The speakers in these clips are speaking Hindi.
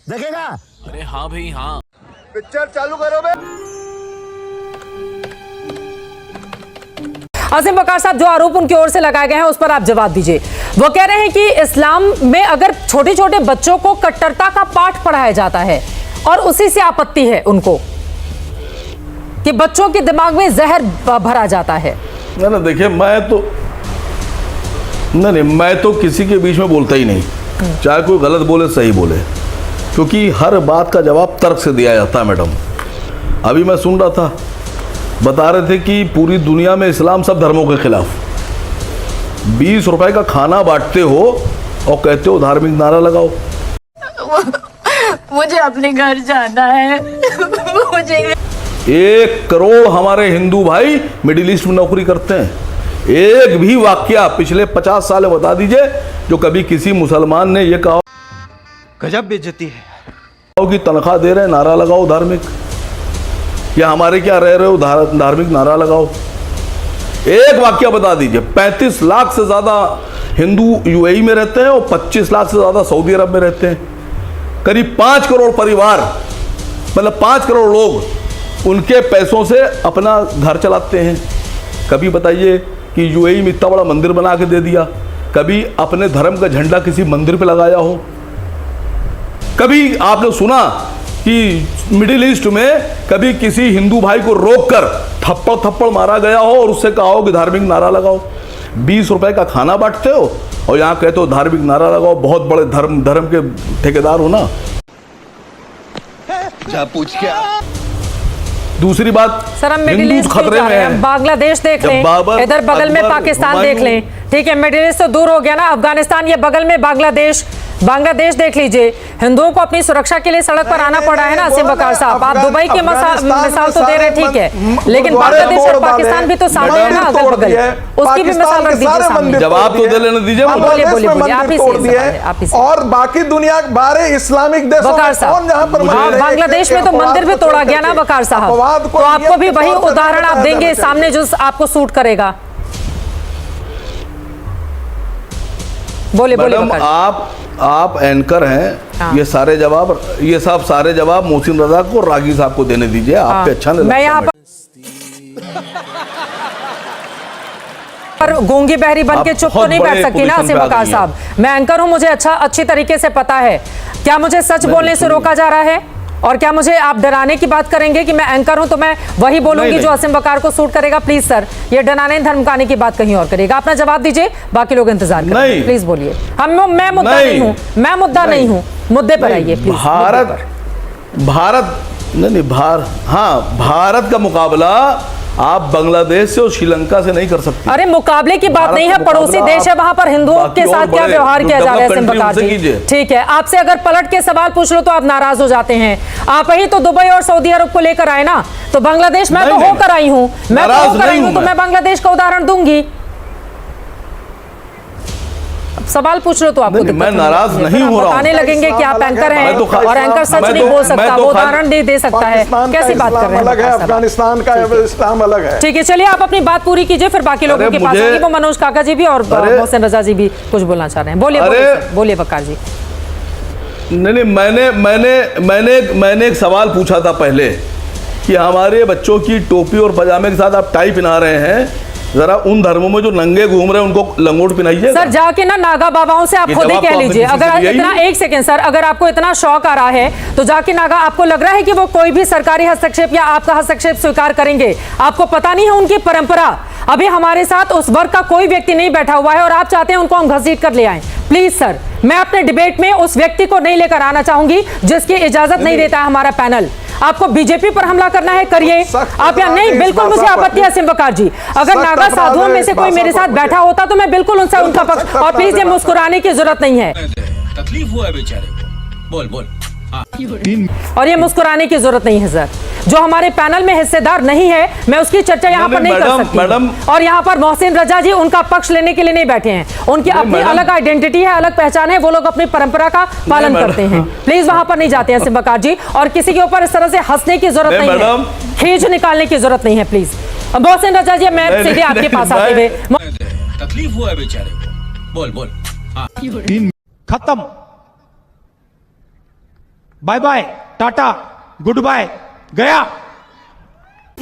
देखेगा? अरे हाँ भाई हाँ। पिक्चर चालू करो बे। आसिम वकार साहब, जो आरोप उनकी ओर से लगाए गए हैं उस पर आप जवाब दीजिए। वो कह रहे हैं कि इस्लाम में अगर छोटे छोटे बच्चों को कट्टरता का पाठ पढ़ाया जाता है और उसी से आपत्ति है उनको कि बच्चों के दिमाग में जहर भरा जाता है। ना देखिए, मैं तो किसी के बीच में बोलता ही नहीं, चाहे कोई गलत बोले सही बोले, क्योंकि हर बात का जवाब तर्क से दिया जाता है। मैडम, अभी मैं सुन रहा था, बता रहे थे कि पूरी दुनिया में इस्लाम सब धर्मों के खिलाफ। 20 रुपए का खाना बांटते हो और कहते हो धार्मिक नारा लगाओ। मुझे अपने घर जाना है। मुझे 1 करोड़ हमारे हिंदू भाई मिडिल ईस्ट में नौकरी करते हैं। एक भी वाकया पिछले 50 साल में बता दीजिए जो कभी किसी मुसलमान ने यह कहा गजब बेइज्जती है कि तनख्वाह दे रहे हैं, नारा लगाओ धार्मिक, या हमारे क्या रह रहे हो धार्मिक नारा लगाओ। एक वाकया बता दीजिए। 35 लाख से ज्यादा हिंदू यूएई में रहते हैं और 25 लाख से ज्यादा सऊदी अरब में रहते हैं। करीब 5 करोड़ परिवार, मतलब 5 करोड़ लोग उनके पैसों से अपना घर चलाते हैं। कभी बताइए कि यूएई में इतना बड़ा मंदिर बना के दे दिया, कभी अपने धर्म का झंडा किसी मंदिर पे लगाया हो? कभी आपने सुना कि मिडिल ईस्ट में कभी किसी हिंदू भाई को रोककर थप्पड़ मारा गया हो और उससे कहा हो कि धार्मिक नारा लगाओ? 20 रुपए का खाना बांटते हो और यहाँ कहते हो धार्मिक नारा लगाओ। बहुत बड़े धर्म के ठेकेदार हो ना। जा पूछ क्या। दूसरी बात, सर हम मिडिल ईस्ट खतरे में है। बांग्लादेश देख लें, इधर बगल में पाकिस्तान देख लें, ठीक है, मिडिल ईस्ट तो दूर हो गया ना, अफगानिस्तान, ये बगल में बांग्लादेश देख लीजिए। हिंदुओं को अपनी सुरक्षा के लिए सड़क पर आना पड़ा है ना। आसिम वकार साहब, आप दुबई की मिसाल तो दे रहे हैं, ठीक है, लेकिन बांग्लादेश और पाकिस्तान भी तो सामने है ना, अगल बगल, उसकी भी मिसाल रख दीजिए सामने। जवाब तो दे लेने दीजिए। बोलिए, आप ही और बाकी दुनिया 12 इस्लामिक देशों वकार साहब, बांग्लादेश में तो मंदिर भी तोड़ा गया ना वकार साहब, तो आपको भी वही उदाहरण आप देंगे सामने जो आपको सूट करेगा? बोलिए। आप एंकर हैं। हाँ। ये सारे जवाब मोहसिन रजा को, रागी साहब को देने दीजिए। आप पे अच्छा नहीं। मैं यहाँ पर गूंगी बहरी बन के चुप तो नहीं बैठ सकती ना आसिम वकार साहब। मैं एंकर हूँ, मुझे अच्छी तरीके से पता है क्या मुझे सच बोलने से रोका जा रहा है और क्या मुझे आप डराने की बात करेंगे कि मैं एंकर हूं तो मैं वही बोलूंगी जो आसिम वकार को सूट करेगा? प्लीज सर, ये डराने धमकाने की बात कहीं और करेगा। अपना जवाब दीजिए, बाकी लोग इंतजार करेंगे। प्लीज बोलिए। मैं मुद्दा नहीं हूं, मुद्दे पर आइए प्लीज। भारत का मुकाबला आप बांग्लादेश से और श्रीलंका से नहीं कर सकते। अरे मुकाबले की बात नहीं है, पड़ोसी देश है, वहां पर हिंदुओं के साथ क्या व्यवहार किया जा रहा है आसिम वकार जी? ठीक है, आपसे अगर पलट के सवाल पूछ लो तो आप नाराज हो जाते हैं। आप ही तो दुबई और सऊदी अरब को लेकर आए ना, तो बांग्लादेश मैं तो होकर आई हूँ, तो मैं बांग्लादेश का उदाहरण दूंगी। सवाल पूछ लो तो आपको मैं नाराज नहीं हो रहा हूं। बताने लगेंगे कि आप एंकर हैं और एंकर सच नहीं बोल सकता, वो उदाहरण दे सकता है। कैसी बात कर रहे हैं? अलग है, अफगानिस्तान का इस्लाम अलग है। ठीक है, चलिए आप अपनी बात पूरी कीजिए, फिर बाकी लोगों के पास आएंगे। वो मनोज काका जी भी और मोहसिन रजा जी भी कुछ बोलना चाह रहे हैं। बोलिए वकार जी। नहीं, मैंने एक सवाल पूछा था पहले कि हमारे बच्चों की टोपी और पजामे के साथ आप टाई पहना रहे हैं, जरा उन धर्मों में जो नंगे घूम रहे हैं उनको लंगोट पहनाइए। सर जाके ना नागा बाबाओं से आप खुद ही कह लीजिए। अगर इतना, एक सेकंड सर, अगर आपको इतना शौक आ रहा है तो जाके नागा, आपको लग रहा है कि वो कोई भी सरकारी हस्तक्षेप या आपका हस्तक्षेप स्वीकार करेंगे? आपको पता नहीं है उनकी परंपरा। अभी हमारे साथ उस वर्ग का कोई व्यक्ति नहीं बैठा हुआ है और आप चाहते हैं उनको हम घसीट कर ले आए। प्लीज सर, मैं अपने डिबेट में उस व्यक्ति को नहीं लेकर आना चाहूंगी जिसकी इजाजत नहीं देता है हमारा पैनल। आपको बीजेपी पर हमला करना है, करिए आप, या नहीं, बिल्कुल मुझे आपत्ति है आसिम वकार जी। अगर नागा साधुओं में से कोई मेरे साथ बैठा होता तो मैं बिल्कुल उनसे उनका पक्ष, और प्लीज ये मुस्कुराने की जरूरत नहीं है। तकलीफ हुआ है बेचारे को, बोल। और ये मुस्कुराने की जरूरत नहीं है सर। जो हमारे पैनल में हिस्सेदार नहीं है, मैं उसकी चर्चा यहाँ पर नहीं कर सकती। मैडम, और यहाँ पर मोहसिन रजा जी उनका पक्ष लेने के लिए नहीं बैठे हैं। उनकी अपनी अलग आइडेंटिटी है, अलग पहचान है, वो लोग अपनी परंपरा का पालन करते हैं। प्लीज वहां पर नहीं जाते हैं आसिम वकार जी, और किसी के ऊपर इस तरह से हंसने की जरूरत नहीं है, खींच निकालने की जरूरत नहीं है। प्लीज मोहसिन रजा जी, मैं सीधे आपके पास आते हुए, तकलीफ हुआ है बेचारे को, बोल। खत्म। Bye bye, tata, goodbye, गया।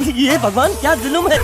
ये भगवान क्या जुल्म है।